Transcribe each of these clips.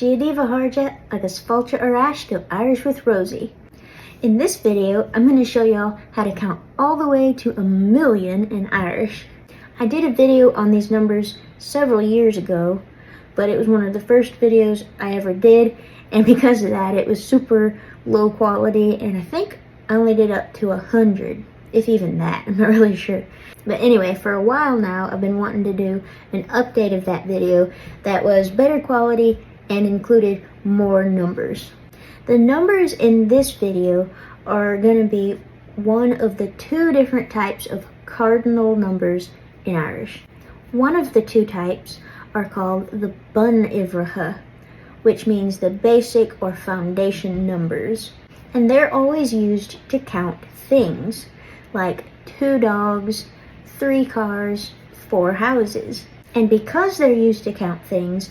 Giadiva Harja agus Falcha Arash to Irish with Rosie. In this video, I'm going to show y'all how to count all the way to 1,000,000 in Irish. I did a video on these numbers several years ago, but it was one of the first videos I ever did, and because of that, it was super low quality, and I think I only did up to 100, if even that, I'm not really sure. But anyway, for a while now, I've been wanting to do an update of that video that was better quality and included more numbers. The numbers in this video are going to be one of the two different types of cardinal numbers in Irish. One of the two types are called the bun ivracha, which means the basic or foundation numbers. And they're always used to count things, like 2 dogs, 3 cars, 4 houses. And because they're used to count things,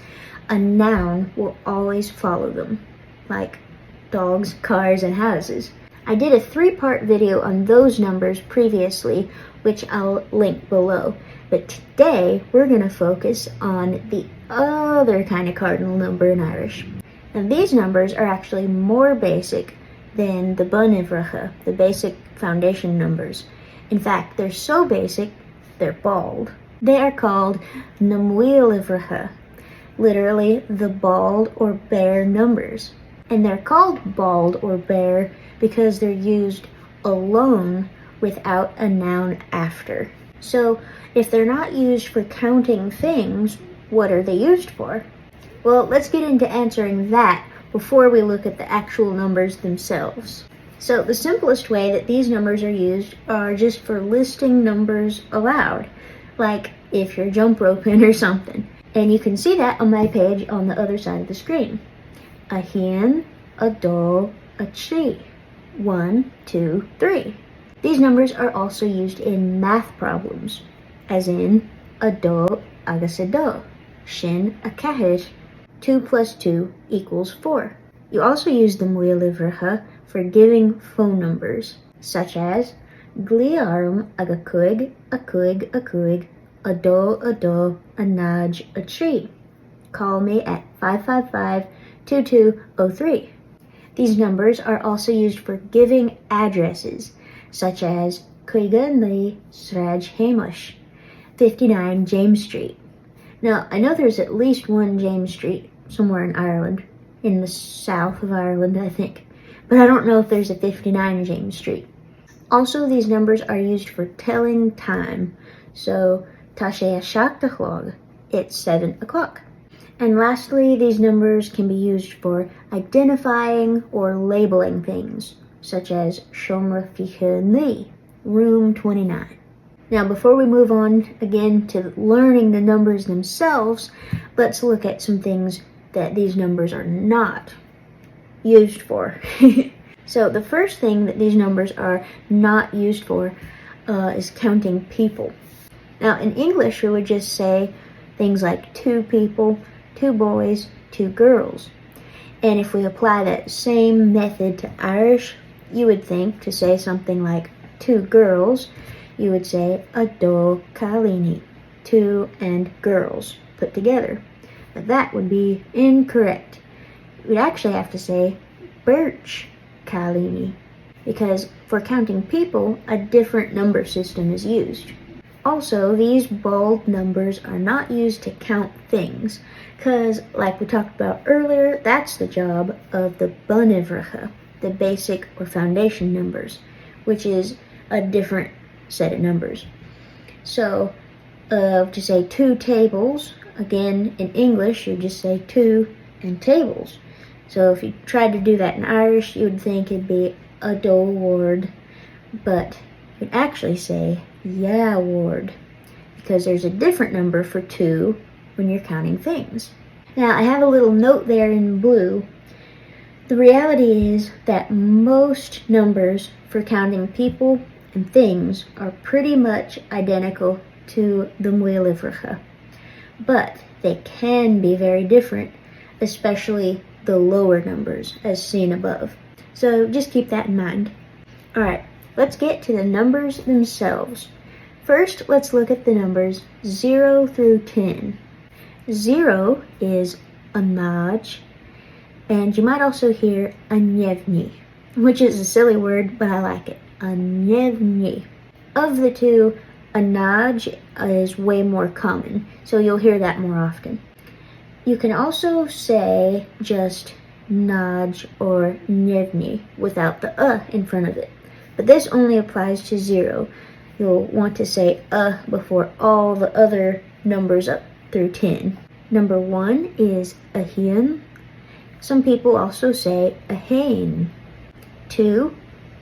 a noun will always follow them, like dogs, cars, and houses. I did a 3-part video on those numbers previously, which I'll link below. But today, we're going to focus on the other kind of cardinal number in Irish. And these numbers are actually more basic than the bun ivracha, the basic foundation numbers. In fact, they're so basic, they're bald. They are called na mbuail ivracha, literally the bald or bare numbers. And they're called bald or bare because they're used alone without a noun after. So if they're not used for counting things, what are they used for? Well, let's get into answering that before we look at the actual numbers themselves. So the simplest way that these numbers are used are just for listing numbers aloud, like if you're jump roping or something. And you can see that on my page on the other side of the screen. A hen, a dog, a tree. 1, 2, 3. These numbers are also used in math problems, as in a dó agus a dó, sin a chathair. 2 plus 2 equals 4. You also use the mbuail ivracha for giving phone numbers, such as gliarum aga cuig, a cuig, a cuig, a dó, a nudge, a tree. Call me at 555-2203. These numbers are also used for giving addresses, such as Cuiga Ní Sraj Hamish, 59 James Street. Now, I know there's at least one James Street somewhere in Ireland, in the south of Ireland, I think, but I don't know if there's a 59 James Street. Also, these numbers are used for telling time, so tá sé a seacht chlog, it's 7 o'clock. And lastly, these numbers can be used for identifying or labeling things, such as Shomra Fiche Ní, room 29. Now, before we move on again to learning the numbers themselves, let's look at some things that these numbers are not used for. So the first thing that these numbers are not used for is counting people. Now, in English, we would just say things like 2 people, 2 boys, 2 girls. And if we apply that same method to Irish, you would think to say something like 2 girls, you would say a dó chalíní, 2 and girls put together. But that would be incorrect. We'd actually have to say birch chalíní, because for counting people, a different number system is used. Also, these bald numbers are not used to count things, because, like we talked about earlier, that's the job of the bun ivracha, the basic or foundation numbers, which is a different set of numbers. So, to say 2 tables, again, in English, you just say 2 and tables. So if you tried to do that in Irish, you would think it'd be a dó ward, but you'd actually say yeah ward, because there's a different number for 2 when you're counting things. Now, I have a little note there in blue. The reality is that most numbers for counting people and things are pretty much identical to the mbuail ivracha, but they can be very different, especially the lower numbers, as seen above. So just keep that in mind. Alright, let's get to the numbers themselves. First, let's look at the numbers 0 through 10. 0 is a nudge, And you might also hear a nievni, which is a silly word, but I like it. A nievni. Of the two, a naj is way more common, so you'll hear that more often. You can also say just naj or nievni without the in front of it. But this only applies to 0. You'll want to say before all the other numbers up through 10. Number 1 is a hien. Some people also say a hain. 2,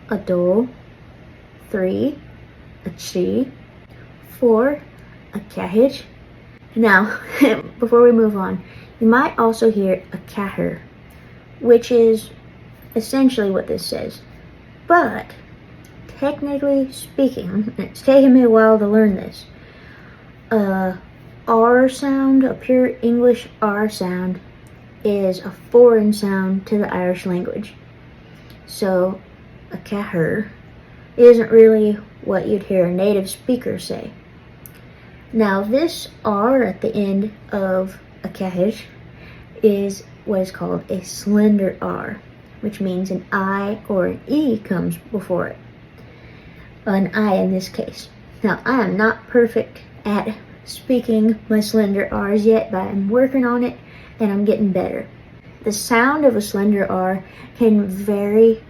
a dol. 3, a chi. 4, a kahij. Now, before we move on, you might also hear a kahir, which is essentially what this says. But, technically speaking, and it's taken me a while to learn this, R sound, a pure English R sound, is a foreign sound to the Irish language. So, a cahir isn't really what you'd hear a native speaker say. Now, this R at the end of a cahij is what is called a slender R, which means an I or an E comes before it. An I in this case. Now, I am not perfect at speaking my slender R's yet, but I'm working on it and I'm getting better. The sound of a slender R can vary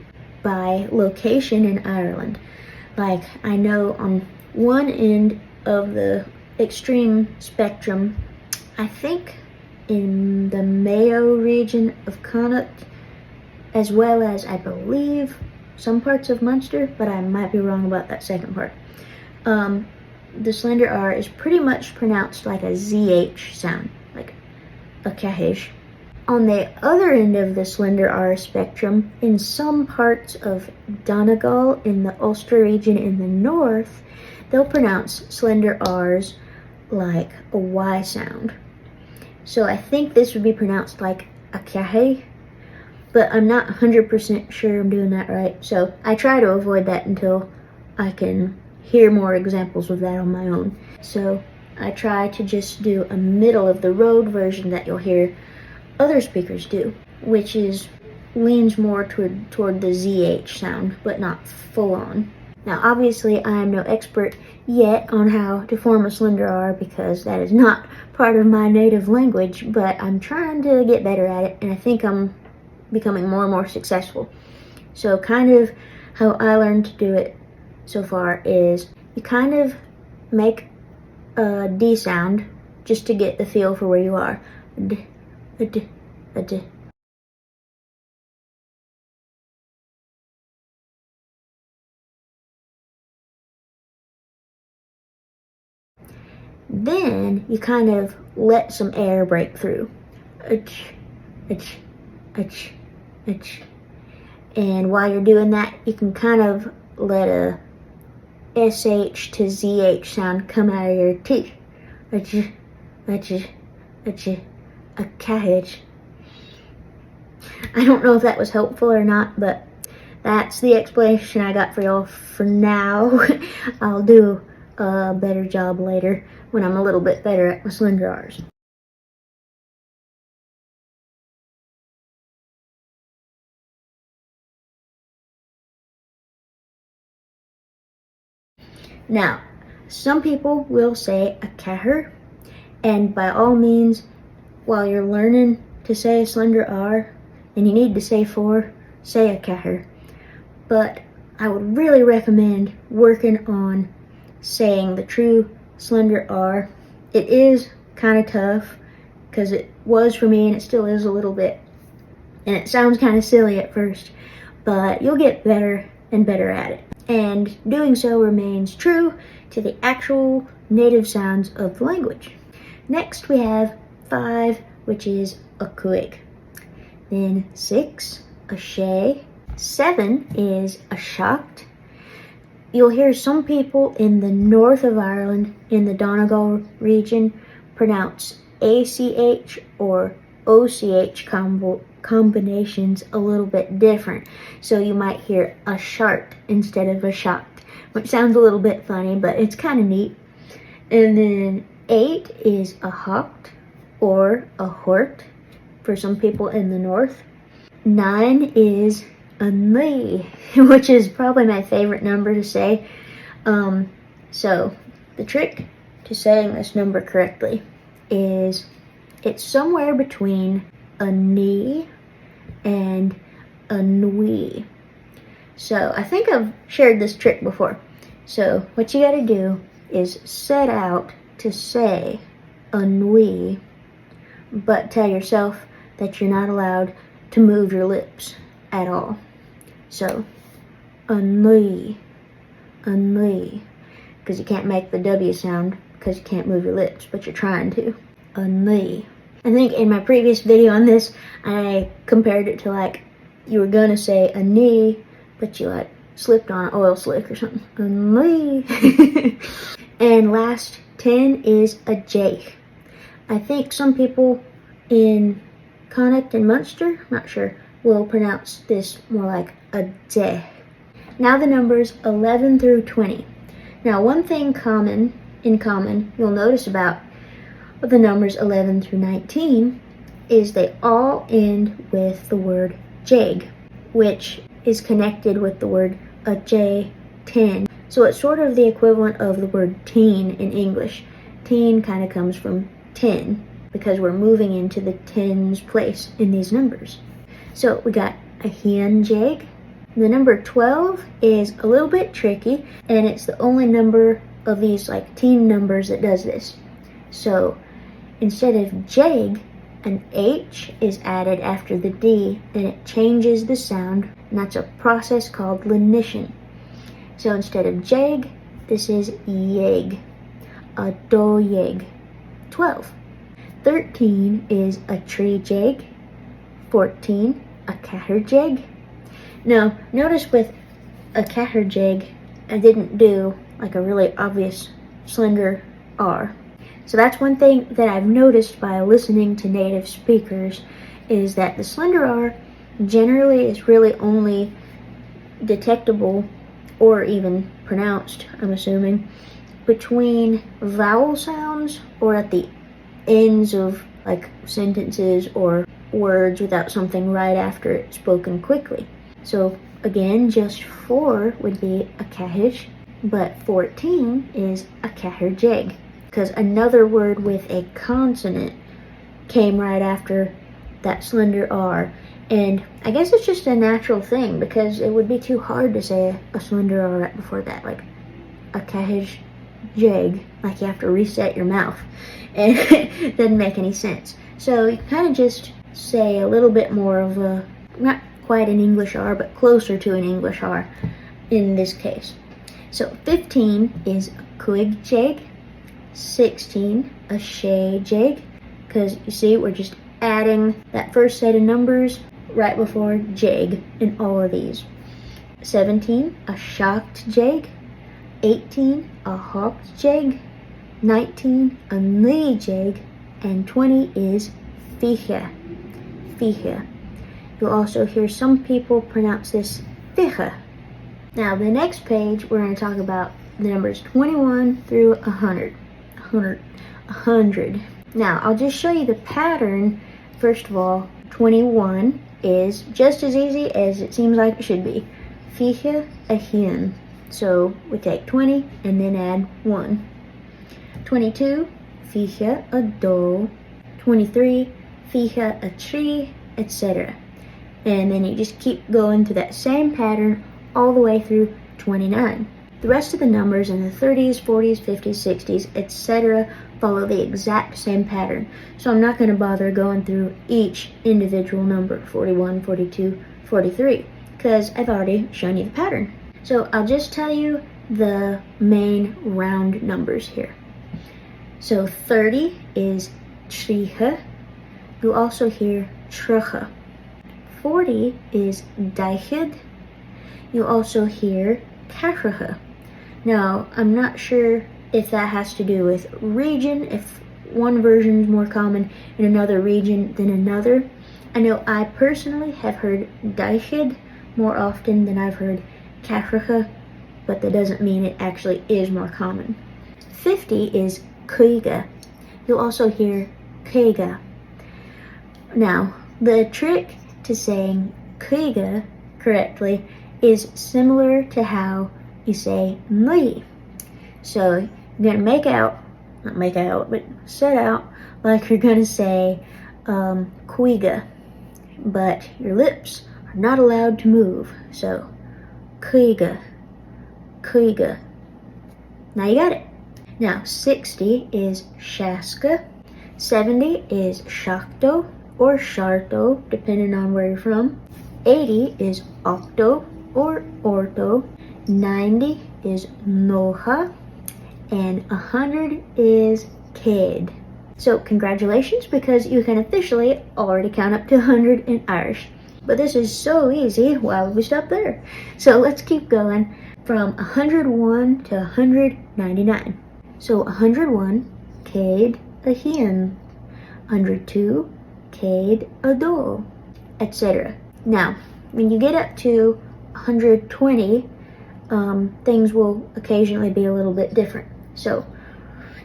by location in Ireland. Like, I know on one end of the extreme spectrum, I think in the Mayo region of Connacht, as well as I believe some parts of Munster, but I might be wrong about that second part. The slender R is pretty much pronounced like a ZH sound, like a cahish. On the other end of the slender R spectrum, in some parts of Donegal in the Ulster region in the north, they'll pronounce slender R's like a Y sound. So I think this would be pronounced like a cahe, but I'm not 100% sure I'm doing that right. So I try to avoid that until I can hear more examples of that on my own. So I try to just do a middle of the road version that you'll hear other speakers do, which leans more toward the ZH sound, but not full on. Now, obviously, I am no expert yet on how to form a slender R because that is not part of my native language, but I'm trying to get better at it, and I think I'm becoming more and more successful. So kind of how I learned to do it so far is you kind of make a D sound just to get the feel for where you are. D, a D, a D. Then you kind of let some air break through. Ach, ach, ach, ach. And while you're doing that, you can kind of let a SH to ZH sound come out of your teeth. Ach, ach, ach, a kahich. I don't know if that was helpful or not, but that's the explanation I got for y'all for now. I'll do a better job later when I'm a little bit better at my slender R's. Now, some people will say a kahir, and by all means, while you're learning to say a slender R, and you need to say 4, say a kahir. But I would really recommend working on saying the true slender R. It is kind of tough, because it was for me and it still is a little bit. And it sounds kind of silly at first, but you'll get better and better at it. And doing so remains true to the actual native sounds of the language. Next we have 5, which is a cuig. Then 6, a shay. 7 is a shocked. You'll hear some people in the north of Ireland, in the Donegal region, pronounce ACH or OCH combinations a little bit different. So you might hear a shart instead of a shocked, which sounds a little bit funny, but it's kind of neat. And then 8 is a hocht or a hort for some people in the north. 9 is a ni, which is probably my favorite number to say. So the trick to saying this number correctly is it's somewhere between a ni and a nui. So I think I've shared this trick before. So what you gotta do is set out to say a nui, but tell yourself that you're not allowed to move your lips at all. So a nui, because you can't make the W sound because you can't move your lips, but you're trying to. A nui. I think in my previous video on this, I compared it to like you were gonna say a knee, but you like slipped on an oil slick or something. A knee. And last 10 is a J. I think some people in Connacht and Munster, not sure, will pronounce this more like a J. Now the numbers 11 through 20. Now one thing in common you'll notice about the numbers 11 through 19 is they all end with the word jeg, which is connected with the word a J10. So it's sort of the equivalent of the word teen in English. Teen kind of comes from 10 because we're moving into the tens place in these numbers. So we got a hen jeg. The number 12 is a little bit tricky, and it's the only number of these like teen numbers that does this. So instead of jeg, an H is added after the D, and it changes the sound, and that's a process called lenition. So instead of jeg, this is yeg, a do yeg. 12. 13 is a tree jeg. 14, a catter jeg. Now, notice with a catter jeg, I didn't do like a really obvious slender R. So that's one thing that I've noticed by listening to native speakers is that the slender R generally is really only detectable or even pronounced, I'm assuming, between vowel sounds or at the ends of like sentences or words without something right after it spoken quickly. So again, just 4 would be a cahish, but 14 is a catter jeg, because another word with a consonant came right after that slender R. And I guess it's just a natural thing, because it would be too hard to say a slender R right before that, like a cahish jeg, like you have to reset your mouth, and it doesn't make any sense. So you kind of just say a little bit more of a, not quite an English R, but closer to an English R in this case. So 15 is a quig jeg, 16 a shay jeg, because you see we're just adding that first set of numbers right before jeg in all of these. 17 a shocked jeg, 18 a hawked jeg, 19 a knee jeg, and 20 is fiche. Fiche. You'll also hear some people pronounce this fiche. Now the next page we're going to talk about the numbers 21 through 100. 100. Now I'll just show you the pattern. First of all, 21 is just as easy as it seems like it should be. Fiche a hen. So we take 20 and then add 1. 22, fiche a do. 23, fiche a tree, etc. And then you just keep going through that same pattern all the way through 29. The rest of the numbers in the 30s, 40s, 50s, 60s, etc. follow the exact same pattern. So I'm not going to bother going through each individual number, 41, 42, 43, because I've already shown you the pattern. So I'll just tell you the main round numbers here. So 30 is triche. You'll also hear truche. 40 is diched. You'll also hear catriche. Now, I'm not sure if that has to do with region, if one version is more common in another region than another. I know I personally have heard diched more often than I've heard catriche, but that doesn't mean it actually is more common. 50 is kuiga. You'll also hear keiga. Now, the trick to to saying kriga correctly is similar to how you say nli. So you're gonna set out like you're gonna say quiga, but your lips are not allowed to move. So kriga, kriga. Now you got it. Now 60 is shaska, 70 is shakto or sharto, depending on where you're from. 80 is octo or orto. 90 is noha, and 100 is ked. So congratulations, because you can officially already count up to 100 in Irish. But this is so easy, why would we stop there? So let's keep going from 101 to 199. So 101, céad a hien. 102, céad a dó, etc. Now, when you get up to 120, things will occasionally be a little bit different. So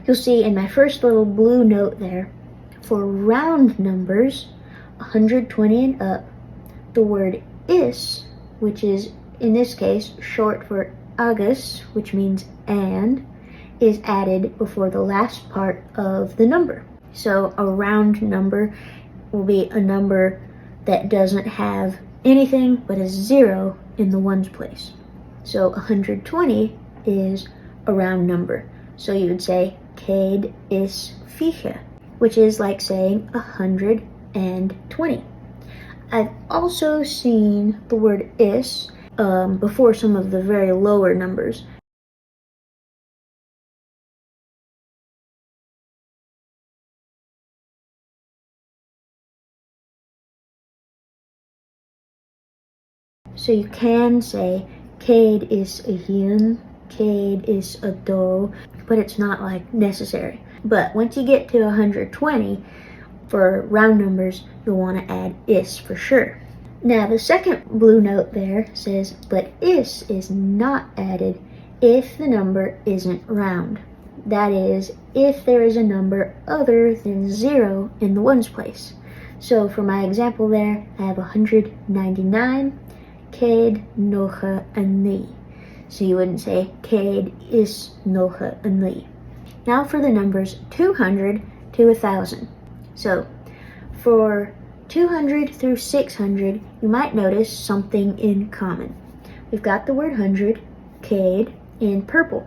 you'll see in my first little blue note there, for round numbers, 120 and up, the word is, which is in this case short for agus, which means and, is added before the last part of the number. So a round number will be a number that doesn't have anything but a 0 in the ones place. So 120 is a round number. So you would say céad is fiche, which is like saying 120. I've also seen the word is before some of the very lower numbers. So you can say céad is a hien, céad is a dó, but it's not like necessary. But once you get to 120, for round numbers, you'll want to add is for sure. Now the second blue note there says, but is not added if the number isn't round. That is, if there is a number other than 0 in the ones place. So for my example there, I have 199, céad nócha a ní. So you wouldn't say céad is nócha a ní. Now for the numbers 200 to 1,000. So for 200 through 600, you might notice something in common. We've got the word hundred, céad, in purple.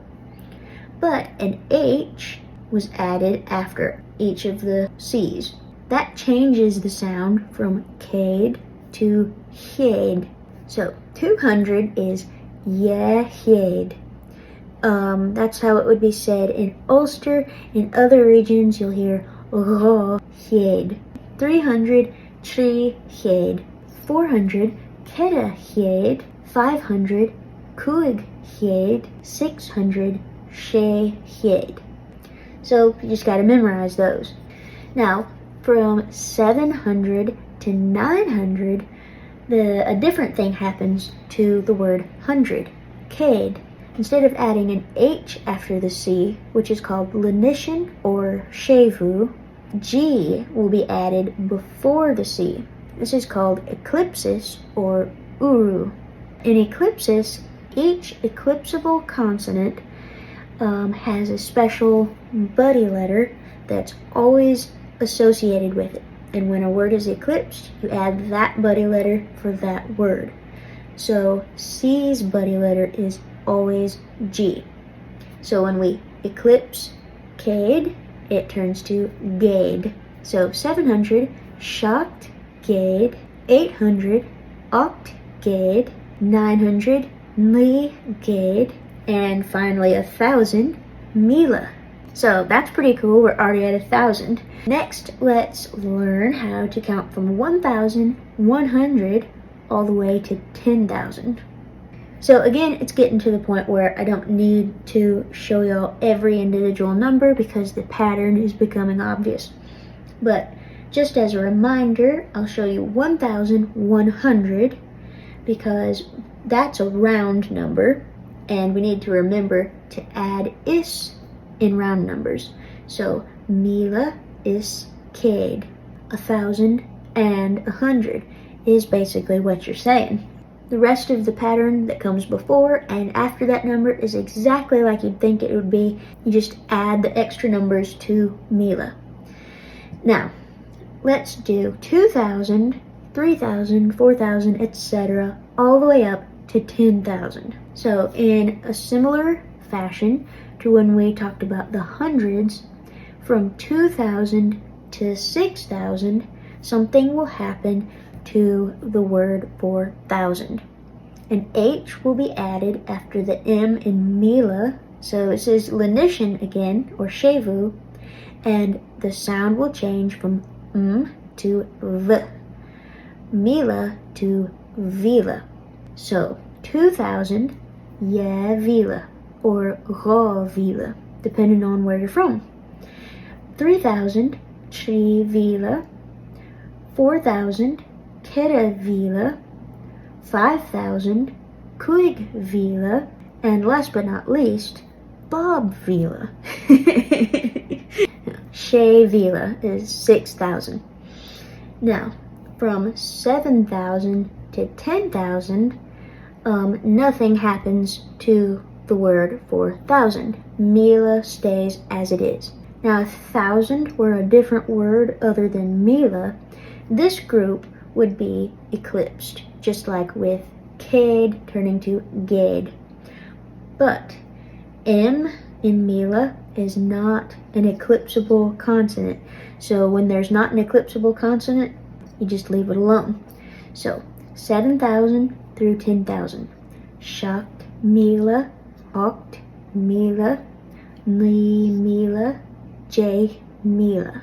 But an H was added after each of the C's. That changes the sound from céad to chéad. So 200 is chéad. That's how it would be said in Ulster. In other regions, you'll hear chéad. 300, trí chéad. 400, ceta chéad. 500, cúig chéad. 600, sé chéad. So you just got to memorize those. Now, from 700 to 900, a different thing happens to the word hundred, céad. Instead of adding an H after the C, which is called lenition or shevu, G will be added before the C. This is called eclipsis or uru. In eclipsis, each eclipsable consonant has a special buddy letter that's always associated with it. And when a word is eclipsed, you add that buddy letter for that word. So C's buddy letter is always G. So when we eclipse céad, it turns to géad. So 700, seacht géad. 800, ocht géad. 900, ní géad. And finally 1,000, míle. So that's pretty cool, we're already at 1,000. Next, let's learn how to count from 1,100 all the way to 10,000. So again, it's getting to the point where I don't need to show y'all every individual number because the pattern is becoming obvious. But just as a reminder, I'll show you 1,100 because that's a round number and we need to remember to add is in round numbers. So míle is céad, 1,000 and 100 is basically what you're saying. The rest of the pattern that comes before and after that number is exactly like you'd think it would be. You just add the extra numbers to Mila. Now, let's do 2,000, 3,000, 4,000, etc. all the way up to 10,000. So in a similar fashion to when we talked about the hundreds, from 2,000 to 6,000, something will happen to the word for thousand. An H will be added after the M in Mila, so it says lenition again, or shevu, and the sound will change from to V. Mila to Vila. So 2,000, yeah Vila, or Ra Vila, depending on where you're from. 3,000, Tri Vila. 4,000, Kera Vila. 5,000, Kuig Vila. And last but not least, Bob Vila. She Vila is 6,000. Now, from 7,000 to 10,000, nothing happens to the word for thousand. Mila stays as it is. Now, if thousand were a different word other than Mila, this group would be eclipsed, just like with Cade turning to Gade. But M in Mila is not an eclipsable consonant. So when there's not an eclipsable consonant, you just leave it alone. So 7,000 through 10,000. Shakt Mila, Okt Mila, Ni Mila, J Mila.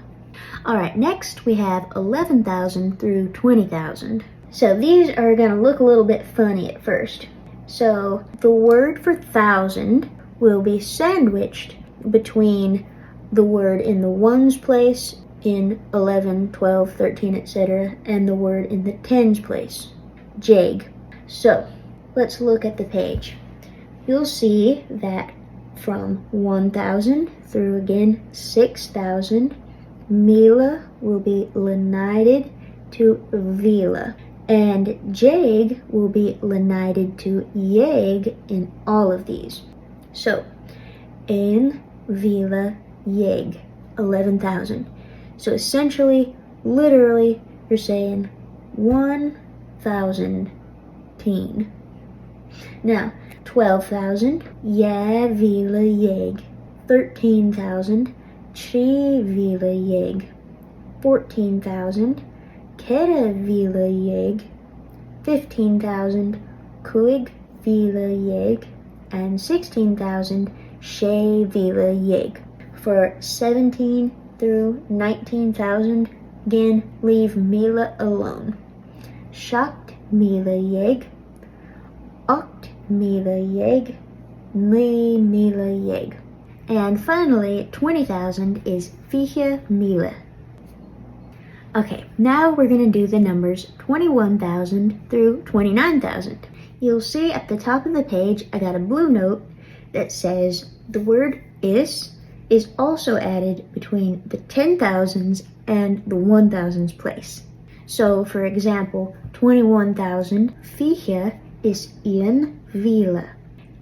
Alright, next we have 11,000 through 20,000. So these are going to look a little bit funny at first. So the word for thousand will be sandwiched between the word in the ones place in 11, 12, 13, etc. and the word in the tens place, jeg. So let's look at the page. You'll see that from 1,000 through again 6,000, Mila will be lenited to Vila, and Jeg will be lenited to Jeg in all of these. So, in Vila Jeg, 11,000. So essentially, literally, you're saying 1,000 teen. Now, 12,000, Ja Vila Jeg. 13,000, Tri Vila Jeg. 14,000, Kera Vila Jeg. 15,000, Kuig Vila Jeg. And 16,000, She Vila Jeg. For 17 through 19,000, again, leave Mila alone. Shakt Mila Jeg. Okt Mila Jeg. Ni Mila Jeg. And finally, 20,000 is Fiche Mila. Okay, now we're going to do the numbers 21,000 through 29,000. You'll see at the top of the page, I got a blue note that says the word is also added between the 10,000s and the 1,000s place. So, for example, 21,000, Fiche is in Vila.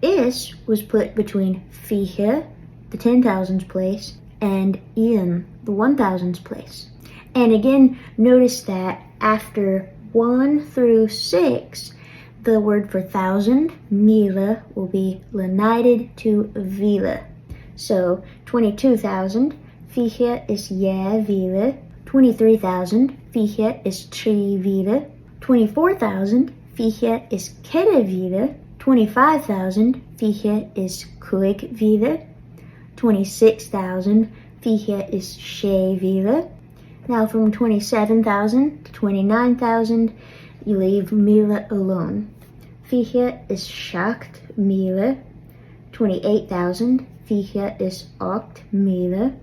Is was put between Fiche, the 10,000s place, and in the 1,000s place. And again, notice that after 1 through 6, the word for thousand, Mila, will be lenited to Vila. So 22,000, Fiche is Ja Vila. 23,000, Fiche is Tri Vila. 24,000, Fiche is Kera Vila. 25,000, Fiche is Kuig Vila. 26,000, Fiche is She Vila. Now from 27,000 to 29,000, you leave Mila alone. Fiche is Shakt Mila. 28,000, Fiche is Okt Mila.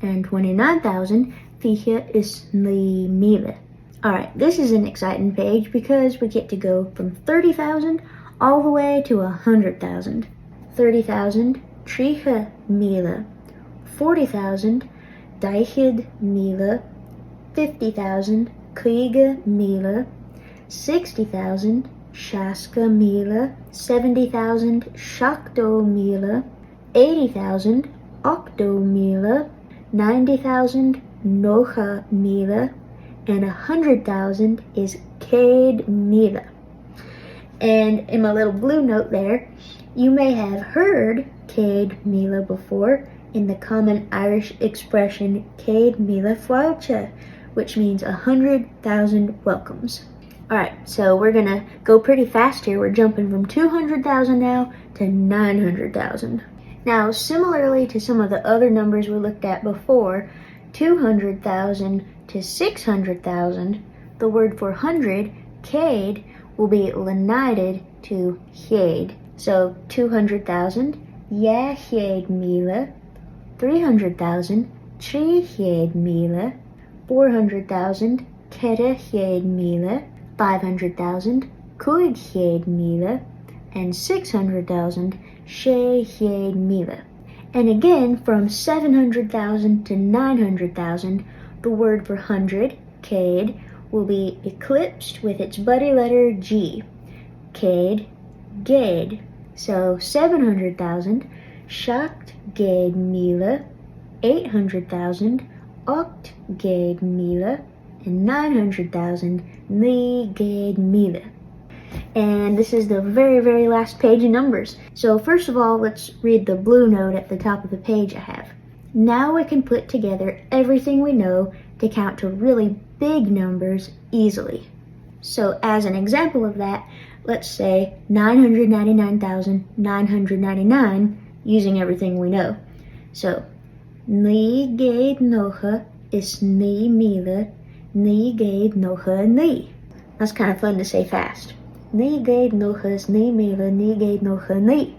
And 29,000, Fiche is Ni Mila. Alright, this is an exciting page because we get to go from 30,000 all the way to 100,000. 30,000, Triche Mila. 40,000, Daichid Mila. 50,000, Kuiga Mila. 60,000 šestka míle, 70,000 šakto míle, 80,000 okto míle, 90,000 noha míle, and 100,000 is céad míle. And in my little blue note there, you may have heard céad míle before in the common Irish expression céad míle fáilte, which means 100,000 welcomes. Alright, so we're gonna go pretty fast here. We're jumping from 200,000 now to 900,000. Now, similarly to some of the other numbers we looked at before, 200,000 to 600,000, the word for 100, céad, will be lenited to chéad. So 200,000, ja chéad míle, 300,000, trí chéad míle, 400,000, ceithre chéad míle, 500,000, cúig chéad míle, and 600,000, sé chéad míle. And again, from 700,000 to 900,000, the word for 100, céad, will be eclipsed with its buddy letter G. Céad, géad. So 700,000, seacht géad míle, 800,000, ocht géad míle, and 900,000, ní géad míle. And this is the very, very last page of numbers. So first of all, let's read the blue note at the top of the page I have. Now we can put together everything we know to count to really big numbers easily. So as an example of that, let's say 999,999 using everything we know. So, ní géad nócha is ní míle, ní géad nócha ní. That's kind of fun to say fast. Ní géad nócha is ní míle, ní géad nócha ní.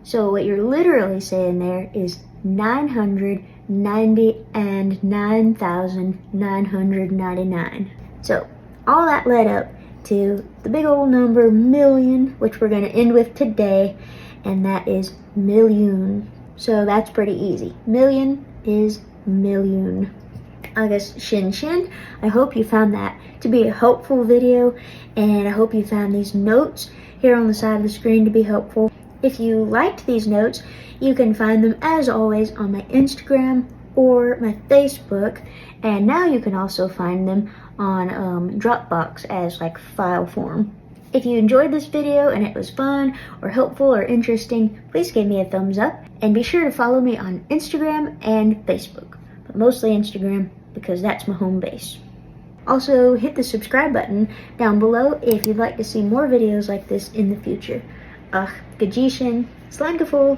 So what you're literally saying there is 999,999. So all that led up to the big old number million, which we're going to end with today, and that is million. So that's pretty easy. Million is million. I guess shin shin. I hope you found that to be a helpful video, and I hope you found these notes here on the side of the screen to be helpful. If you liked these notes, you can find them as always on my Instagram or my Facebook, and now you can also find them on Dropbox as like file form. If you enjoyed this video and it was fun or helpful or interesting, please give me a thumbs up, and be sure to follow me on Instagram and Facebook, but mostly Instagram because that's my home base. Also, hit the subscribe button down below if you'd like to see more videos like this in the future. Ach, Gajishin, Slender.